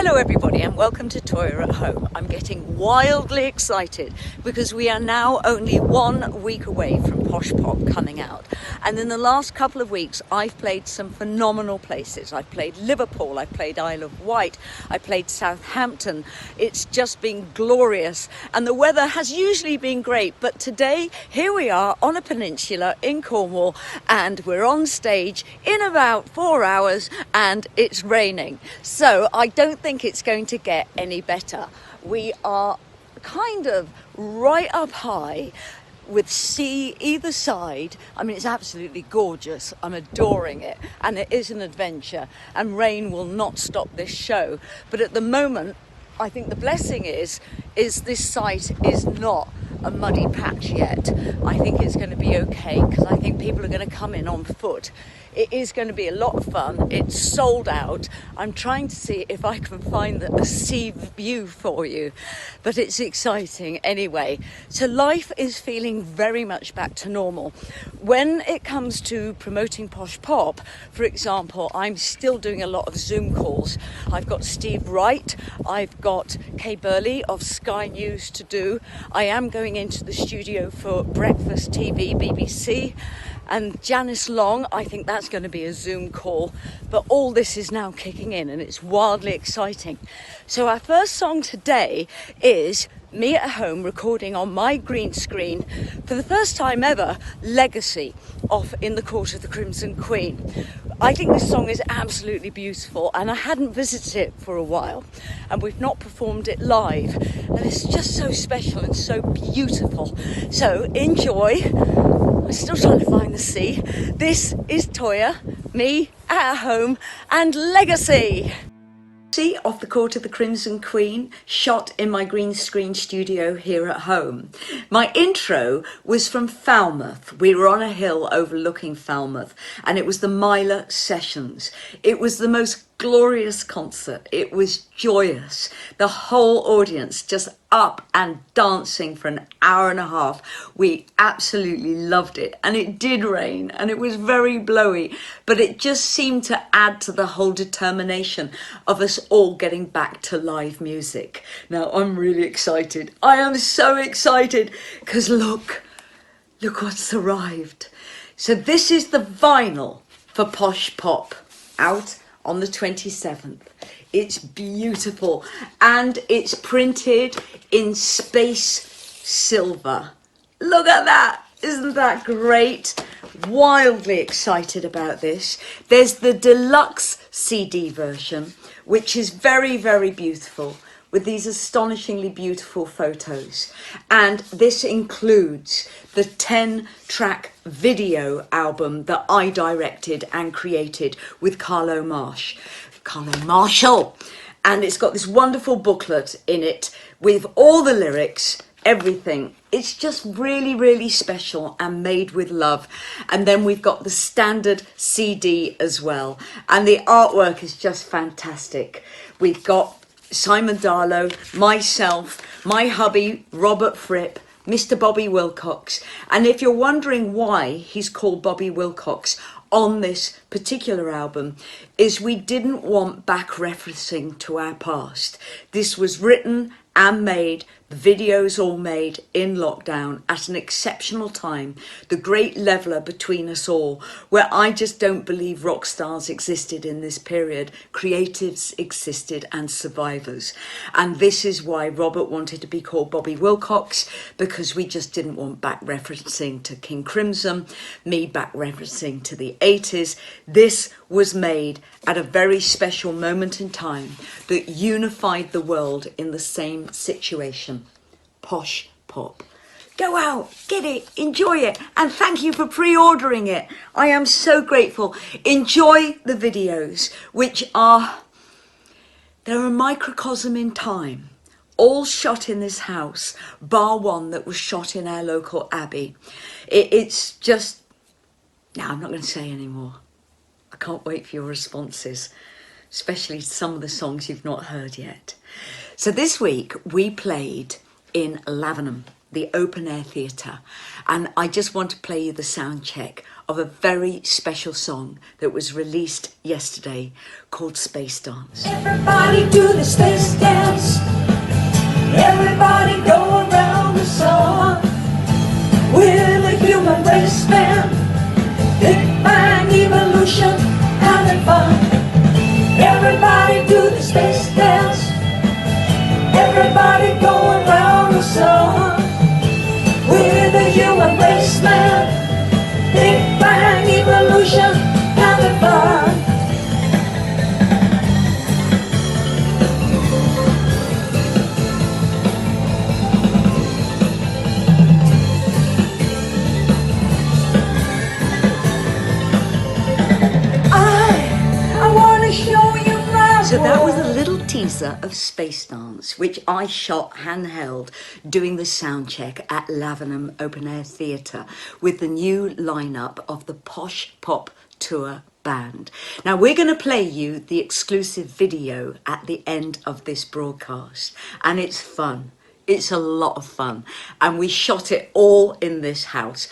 Hello everybody and welcome to Toyah at Home. I'm getting wildly excited because we are now only 1 week away from Posh Pop coming out. And in the last couple of weeks I've played some phenomenal places. I've played Liverpool, I've played Isle of Wight, I played Southampton. It's just been glorious and the weather has usually been great, but today here we are on a peninsula in Cornwall and we're on stage in about 4 hours and it's raining. So I don't think it's going to get any better. We are kind of right up high with sea either side. I mean, it's absolutely gorgeous. I'm adoring it and it is an adventure and rain will not stop this show. But at the moment, I think the blessing is this site is not a muddy patch yet. I think it's going to be okay because I think people are going to come in on foot. It is going to be a lot of fun. It's sold out. I'm trying to see if I can find a sea view for you, but it's exciting anyway. So life is feeling very much back to normal. When it comes to promoting Posh Pop, for example, I'm still doing a lot of Zoom calls. I've got Steve Wright, I've got Kay Burley of Sky News to do. I am going into the studio for Breakfast TV, BBC. And Janice Long, I think that's going to be a Zoom call. But all this is now kicking in and it's wildly exciting. So our first song today is me at home recording on my green screen for the first time ever, Legacy, off In the Court of the Crimson Queen. I think this song is absolutely beautiful and I hadn't visited it for a while and we've not performed it live and it's just so special and so beautiful. So enjoy. I'm still trying to find the sea. This is Toyah, me at home, and Legacy. Off the Court of the Crimson Queen, shot in my green screen studio here at home. My intro was from Falmouth. We were on a hill overlooking Falmouth and it was the Myla Sessions. It was the most glorious concert. It was joyous. The whole audience just up and dancing for an hour and a half. We absolutely loved it and it did rain and it was very blowy, but it just seemed to add to the whole determination of us all getting back to live music. Now I'm really excited. I am so excited because look what's arrived. So this is the vinyl for Posh Pop out on the 27th. It's beautiful and it's printed in space silver. Look at that, isn't that great? Wildly excited about this. There's the deluxe CD version, which is very, very beautiful with these astonishingly beautiful photos. And this includes the 10-track video album that I directed and created with Carlo Marshall. And it's got this wonderful booklet in it with all the lyrics, everything. It's just really, really special and made with love. And then we've got the standard CD as well. And the artwork is just fantastic. We've got Simon Darlow, myself, my hubby, Robert Fripp, Mr. Bobby Wilcox. And if you're wondering why he's called Bobby Wilcox on this particular album, is we didn't want back referencing to our past. This was written and made, the videos all made in lockdown at an exceptional time, the great leveller between us all, where I just don't believe rock stars existed in this period. Creatives existed and survivors. And this is why Robert wanted to be called Bobby Wilcox, because we just didn't want back referencing to King Crimson, me back referencing to the 80s. This was made at a very special moment in time that unified the world in the same situation. Posh Pop. Go out, get it, enjoy it, and thank you for pre-ordering it. I am so grateful. Enjoy the videos, which they're a microcosm in time, all shot in this house, bar one that was shot in our local abbey. It's just, now I'm not going to say any more. I can't wait for your responses, especially some of the songs you've not heard yet. So this week we played in Lavenham. the open air theatre, and I just want to play you the sound check of a very special song that was released yesterday called Space Dance. Everybody do the space dance. Everybody go around the sun. We're the human race, man. Big bang evolution, having fun. Everybody do the space dance. Everybody go around the sun. We're the human race, man. Big bang evolution, having fun. I wanna show you my So that was a world. little teaser of Space Dance, which I shot handheld doing the sound check at Lavenham Open Air Theatre with the new lineup of the Posh Pop Tour band. Now we're going to play you the exclusive video at the end of this broadcast, and it's fun. It's a lot of fun, and we shot it all in this house.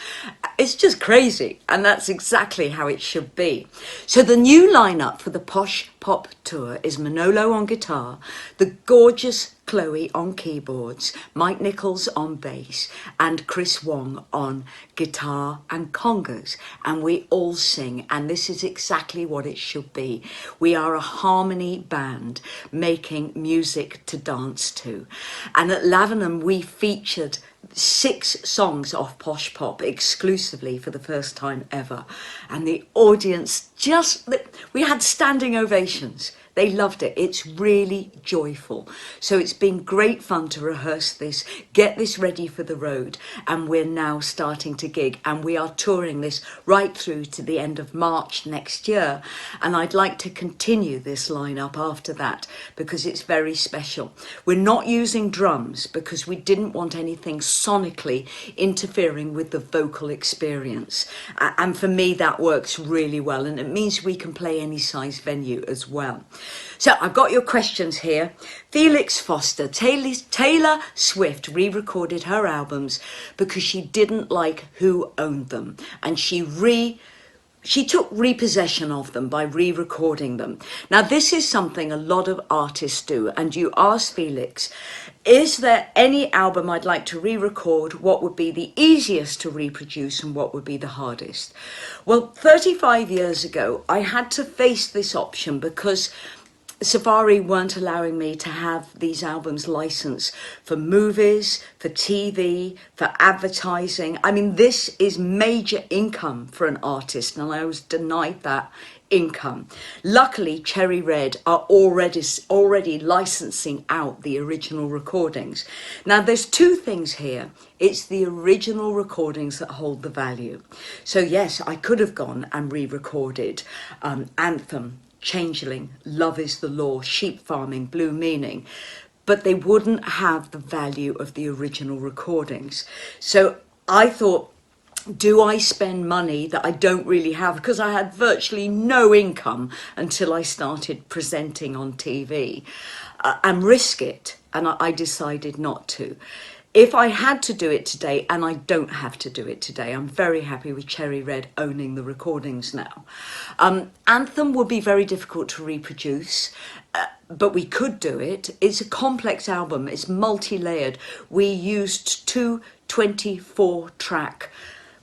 It's just crazy, and that's exactly how it should be. So the new lineup for the Posh Pop Tour is Manolo on guitar, the gorgeous Chloe on keyboards, Mike Nichols on bass, and Chris Wong on guitar and congas. And we all sing, and this is exactly what it should be. We are a harmony band making music to dance to. And at Lavenham, we featured 6 songs off Posh Pop exclusively for the first time ever. And the audience we had standing ovations. They loved it. It's really joyful. So it's been great fun to rehearse this, get this ready for the road, and we're now starting to gig, and we are touring this right through to the end of March next year. And I'd like to continue this lineup after that because it's very special. We're not using drums because we didn't want anything sonically interfering with the vocal experience. And for me, that works really well, and it means we can play any size venue as well. So I've got your questions here. Felix Foster, Taylor Swift re-recorded her albums because she didn't like who owned them, and she took repossession of them by re-recording them. Now, this is something a lot of artists do, and you asked Felix, is there any album I'd like to re-record? What would be the easiest to reproduce and what would be the hardest? Well, 35 years ago, I had to face this option because Safari weren't allowing me to have these albums licensed for movies, for TV, for advertising. I mean, this is major income for an artist, and I was denied that income. Luckily, Cherry Red are already licensing out the original recordings. Now, there's 2 things here. It's the original recordings that hold the value. So yes, I could have gone and re-recorded Anthem, Changeling, Love is the Law, Sheep Farming, Blue Meaning, but they wouldn't have the value of the original recordings. So I thought, do I spend money that I don't really have, because I had virtually no income until I started presenting on TV, and risk it? And I decided not to. If I had to do it today, and I don't have to do it today, I'm very happy with Cherry Red owning the recordings now. Anthem would be very difficult to reproduce, but we could do it. It's a complex album, it's multi-layered. We used 2 24-track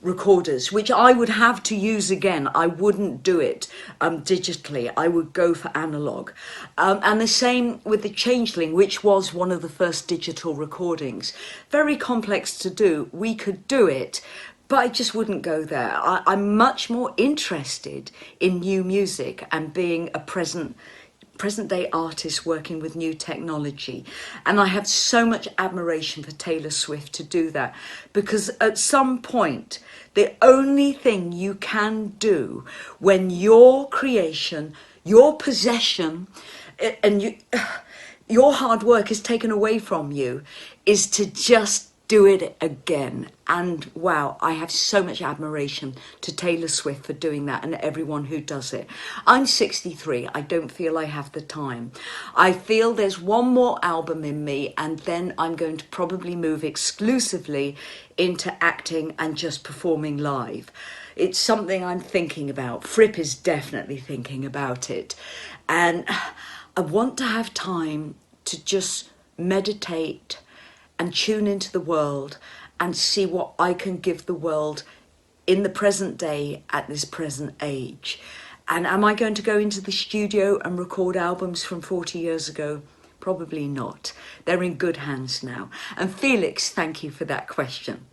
recorders, which I would have to use again. I wouldn't do it digitally. I would go for analog. And the same with the Changeling, which was one of the first digital recordings. Very complex to do. We could do it, but I just wouldn't go there. I'm much more interested in new music and being a present day artist working with new technology. And I have so much admiration for Taylor Swift to do that, because at some point, the only thing you can do when your creation, your possession, and your hard work is taken away from you, is to just do it again. And wow, I have so much admiration to Taylor Swift for doing that and everyone who does it. I'm 63. I don't feel I have the time. I feel there's one more album in me, and then I'm going to probably move exclusively into acting and just performing live. It's something I'm thinking about. Fripp is definitely thinking about it. And I want to have time to just meditate and tune into the world and see what I can give the world in the present day at this present age. And am I going to go into the studio and record albums from 40 years ago? Probably not. They're in good hands now. And Felix, thank you for that question.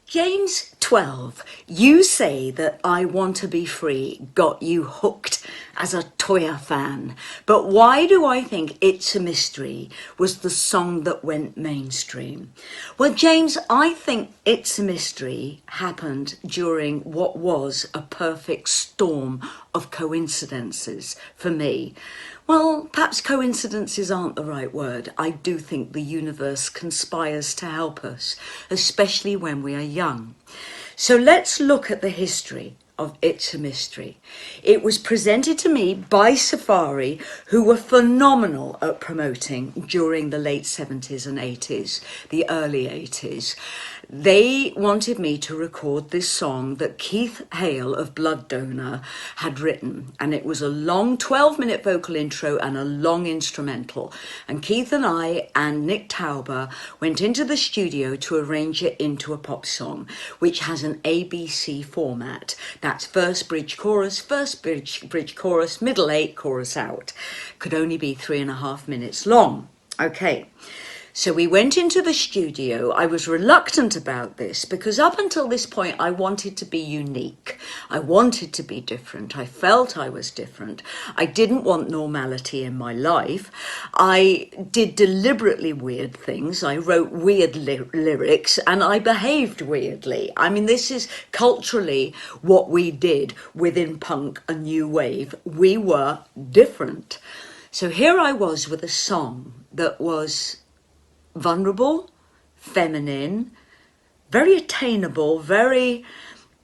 James 12, you say that I Want to Be Free got you hooked as a Toyah fan, but why do I think It's a Mystery was the song that went mainstream? Well, James, I think It's a Mystery happened during what was a perfect storm of coincidences for me. Well, perhaps coincidences aren't the right word. I do think the universe conspires to help us, especially when we are young. So let's look at the history of It's a Mystery. It was presented to me by Safari, who were phenomenal at promoting during the late 70s and 80s, the early 80s. They wanted me to record this song that Keith Hale of Blood Donor had written, and it was a long 12-minute vocal intro and a long instrumental. And Keith and I and Nick Tauber went into the studio to arrange it into a pop song, which has an ABC format. That's first bridge, chorus, middle eight, chorus out. Could only be 3.5 minutes long. Okay. So we went into the studio. I was reluctant about this because up until this point, I wanted to be unique. I wanted to be different. I felt I was different. I didn't want normality in my life. I did deliberately weird things. I wrote weird lyrics and I behaved weirdly. I mean, this is culturally what we did within punk and new wave. We were different. So here I was with a song that was vulnerable, feminine, very attainable, very,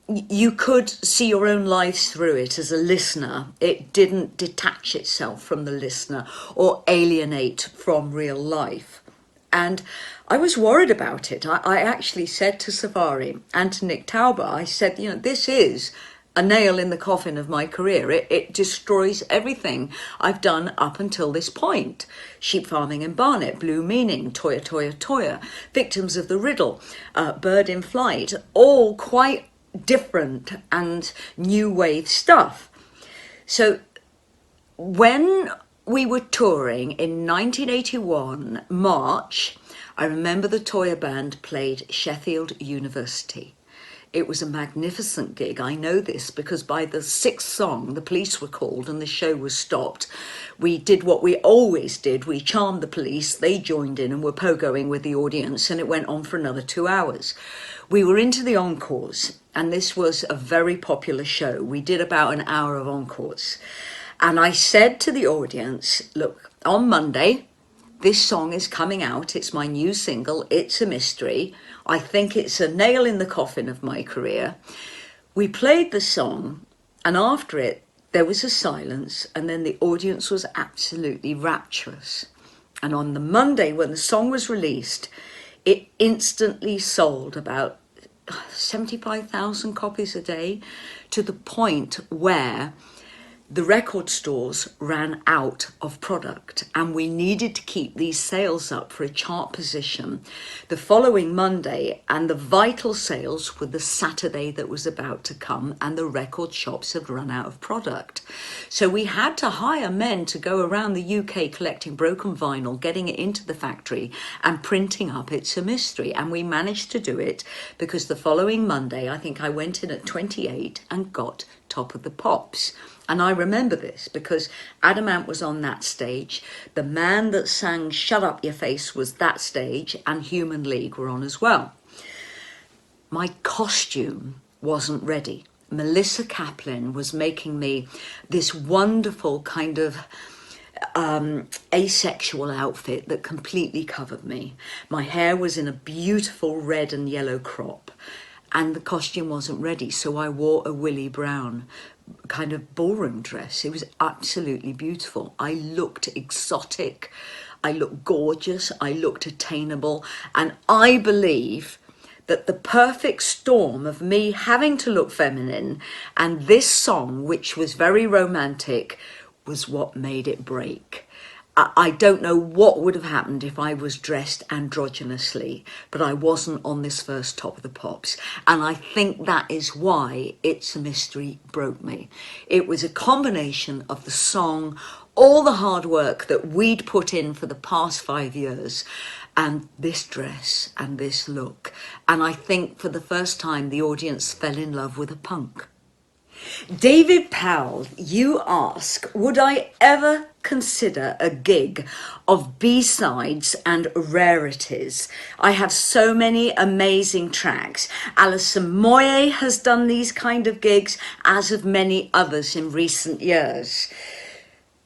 you could see your own lives through it as a listener. It didn't detach itself from the listener or alienate from real life. And I was worried about it. I actually said to Safari and to Nick Tauber, I said, you know, this is a nail in the coffin of my career. It destroys everything I've done up until this point. Sheep Farming in Barnet, Blue Meaning, Toyah, Toyah, Toyah, Victims of the Riddle, Bird in Flight, all quite different and new wave stuff. So when we were touring in 1981, March, I remember the Toyah band played Sheffield University. It was a magnificent gig. I know this because by the 6th song, the police were called and the show was stopped. We did what we always did. We charmed the police. They joined in and were pogoing with the audience, and it went on for another 2 hours. We were into the encores, and this was a very popular show. We did about an hour of encores. And I said to the audience, look, on Monday, this song is coming out. It's my new single, It's a Mystery. I think it's a nail in the coffin of my career. We played the song, and after it, there was a silence, and then the audience was absolutely rapturous. And on the Monday, when the song was released, it instantly sold about 75,000 copies a day, to the point where the record stores ran out of product and we needed to keep these sales up for a chart position the following Monday, and the vital sales were the Saturday that was about to come, and the record shops had run out of product. So we had to hire men to go around the UK collecting broken vinyl, getting it into the factory and printing up It's a Mystery. And we managed to do it because the following Monday, I think I went in at 28 and got Top of the Pops. And I remember this because Adam Ant was on that stage. The man that sang Shut Up Your Face was that stage, and Human League were on as well. My costume wasn't ready. Melissa Kaplan was making me this wonderful kind of asexual outfit that completely covered me. My hair was in a beautiful red and yellow crop, and the costume wasn't ready, so I wore a Willie Brown kind of ballroom dress. It was absolutely beautiful. I looked exotic, I looked gorgeous, I looked attainable, and I believe that the perfect storm of me having to look feminine and this song, which was very romantic, was what made it break. I don't know what would have happened if I was dressed androgynously, but I wasn't on this first Top of the Pops. And I think that is why It's a Mystery broke me. It was a combination of the song, all the hard work that we'd put in for the past 5 years, and this dress and this look. And I think for the first time, the audience fell in love with a punk. David Powell, you ask, would I ever consider a gig of B-sides and rarities? I have so many amazing tracks. Alison Moyet has done these kind of gigs, as have many others in recent years.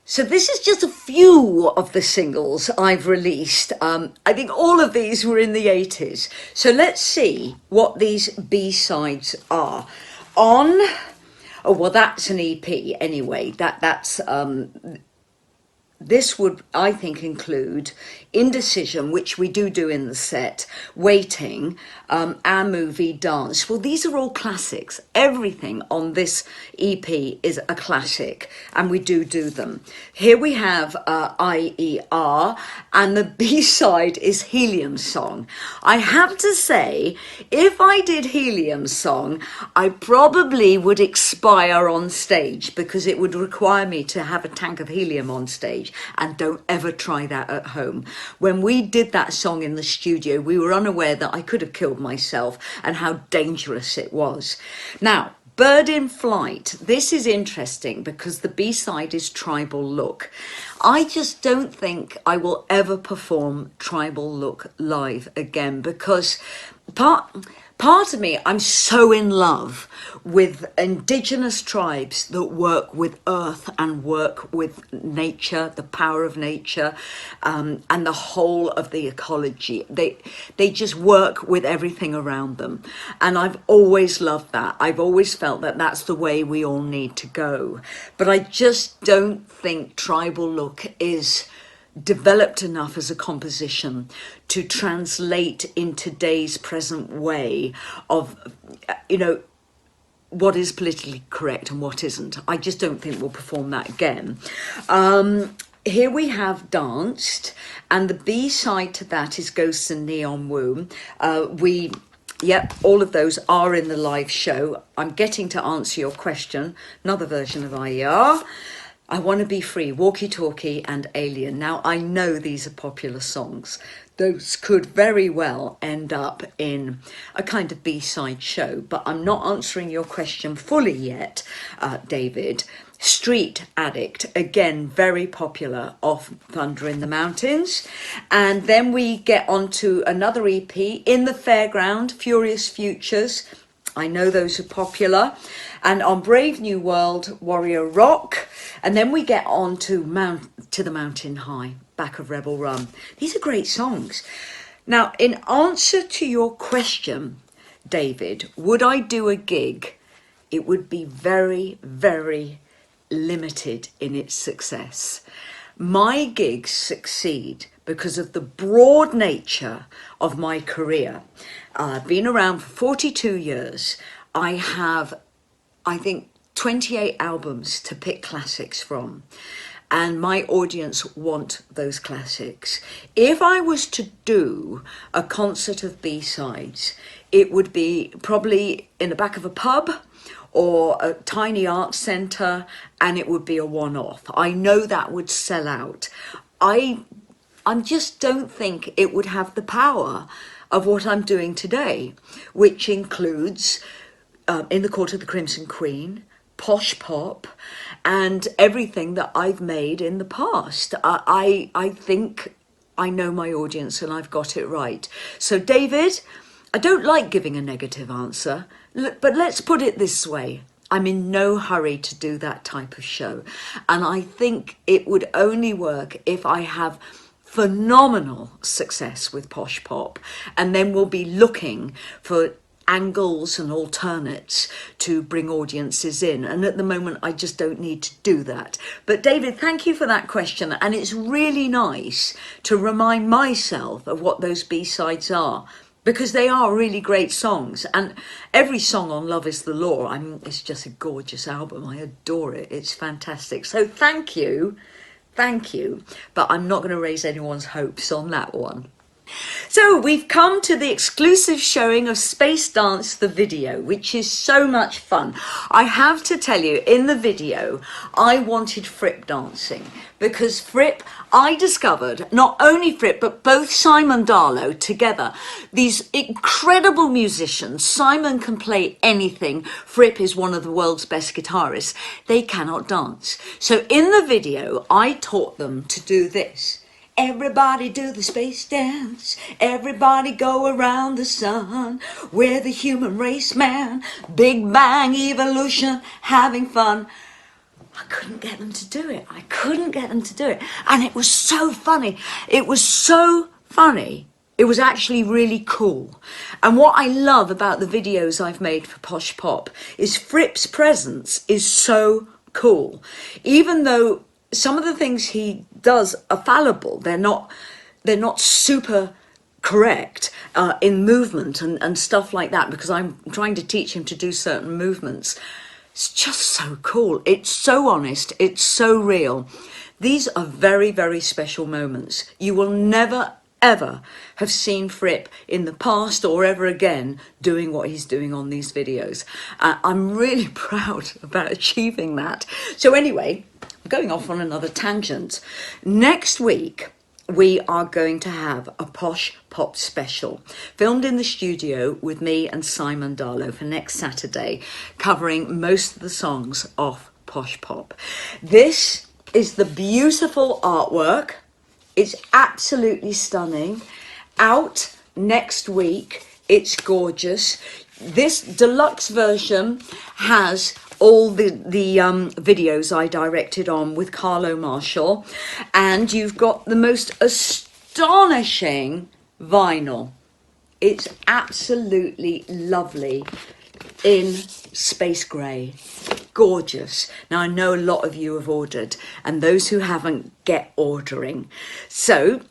So this is just a few of the singles I've released. I think all of these were in the 80s. So let's see what these B-sides are. Oh, well, that's an EP anyway. This would, I think, include Indecision, which we do in the set, Waiting, Our Movie, Dance. Well, these are all classics. Everything on this EP is a classic, and we do them. Here we have IER, and the B-side is Helium Song. I have to say, if I did Helium Song, I probably would expire on stage, because it would require me to have a tank of helium on stage, and don't ever try that at home. When we did that song in the studio, we were unaware that I could have killed myself and how dangerous it was. Now, Bird in Flight. This is interesting because the B-side is Tribal Look. I just don't think I will ever perform Tribal Look live again, because part of me, I'm so in love with indigenous tribes that work with earth and work with nature, the power of nature, and the whole of the ecology. They just work with everything around them. And I've always loved that. I've always felt that that's the way we all need to go. But I just don't think Tribal Look is developed enough as a composition to translate in today's present way of, what is politically correct and what isn't. I just don't think we'll perform that again. Here we have Danced, and the B-side to that is Ghosts and Neon Womb. Yep, all of those are in the live show. I'm getting to answer your question. Another version of IER. I Want to Be Free, Walkie Talkie and Alien. Now, I know these are popular songs. Those could very well end up in a kind of B-side show, but I'm not answering your question fully yet, David. Street Addict, again, very popular off Thunder in the Mountains. And then we get on to another EP, In the Fairground, Furious Futures. I know those are popular. And on Brave New World, Warrior Rock. And then we get on to the Mountain High, Back of Rebel Run. These are great songs. Now, in answer to your question, David, would I do a gig? It would be very, very limited in its success. My gigs succeed because of the broad nature of my career. I've been around for 42 years. I have, I think, 28 albums to pick classics from, and my audience want those classics. If I was to do a concert of B-sides, it would be probably in the back of a pub or a tiny art centre, and it would be a one-off. I know that would sell out. I just don't think it would have the power of what I'm doing today, which includes In the Court of the Crimson Queen, Posh Pop, and everything that I've made in the past. I think I know my audience and I've got it right. So David, I don't like giving a negative answer, but let's put it this way. I'm in no hurry to do that type of show. And I think it would only work if I have phenomenal success with Posh Pop, and then we'll be looking for angles and alternates to bring audiences in. And at the moment, I just don't need to do that. But David, thank you for that question. And it's really nice to remind myself of what those B-sides are, because they are really great songs. And every song on Love Is the Law, I mean, it's just a gorgeous album. I adore it. It's fantastic. So thank you. Thank you. But I'm not going to raise anyone's hopes on that one. So we've come to the exclusive showing of Space Dance, the video, which is so much fun. I have to tell you, in the video, I wanted Fripp dancing, because Fripp, I discovered, not only Fripp, but both Simon Darlow together, these incredible musicians. Simon can play anything. Fripp is one of the world's best guitarists. They cannot dance. So in the video, I taught them to do this. Everybody do the space dance. Everybody go around the sun. We're the human race, man. Big bang evolution, having fun. I couldn't get them to do it. I couldn't get them to do it. And it was so funny. It was so funny. It was actually really cool. And what I love about the videos I've made for Posh Pop is Fripp's presence is so cool. Even though some of the things he does are fallible, they're not super correct in movement and stuff like that, because I'm trying to teach him to do certain movements. It's just so cool. It's so honest. It's so real. These are very, very special moments. You will never, ever have seen Fripp in the past or ever again doing what he's doing on these videos. I'm really proud about achieving that. So anyway, I'm going off on another tangent. Next week, we are going to have a Posh Pop special filmed in the studio with me and Simon Darlow for next Saturday, covering most of the songs off Posh Pop. This is the beautiful artwork. It's absolutely stunning. Out next week. It's gorgeous. This deluxe version has all the videos I directed on with Carlo Marshall, and you've got the most astonishing vinyl. It's absolutely lovely in space grey. Gorgeous. Now I know a lot of you have ordered, and those who haven't, get ordering. So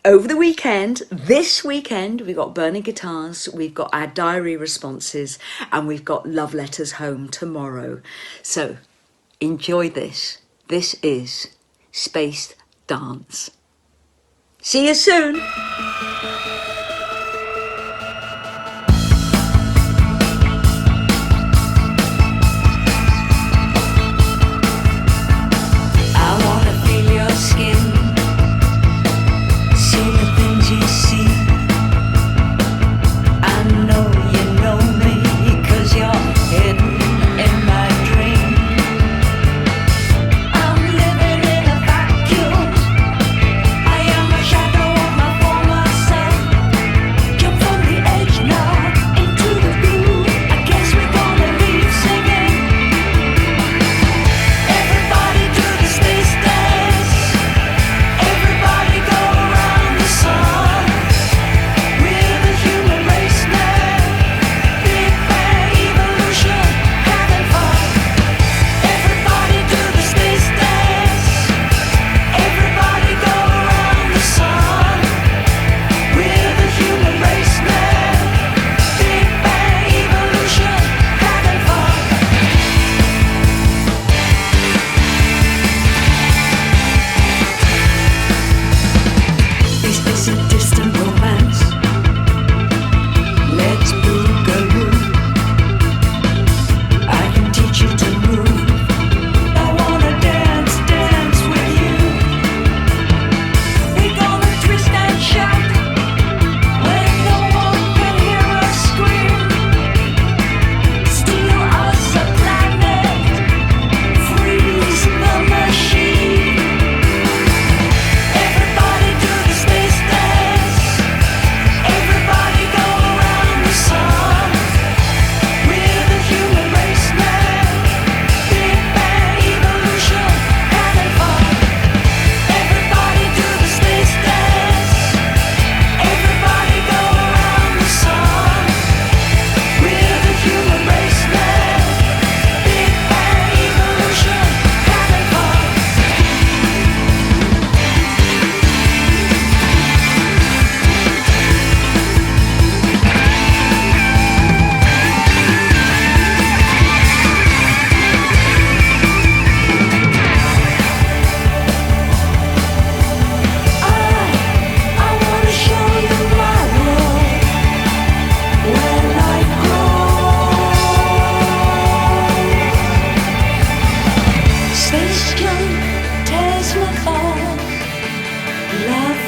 over the weekend, this weekend, we've got Burning Guitars, we've got our diary responses, and we've got Love Letters Home tomorrow. So enjoy this. This is Space Dance. See you soon.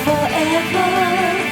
forever.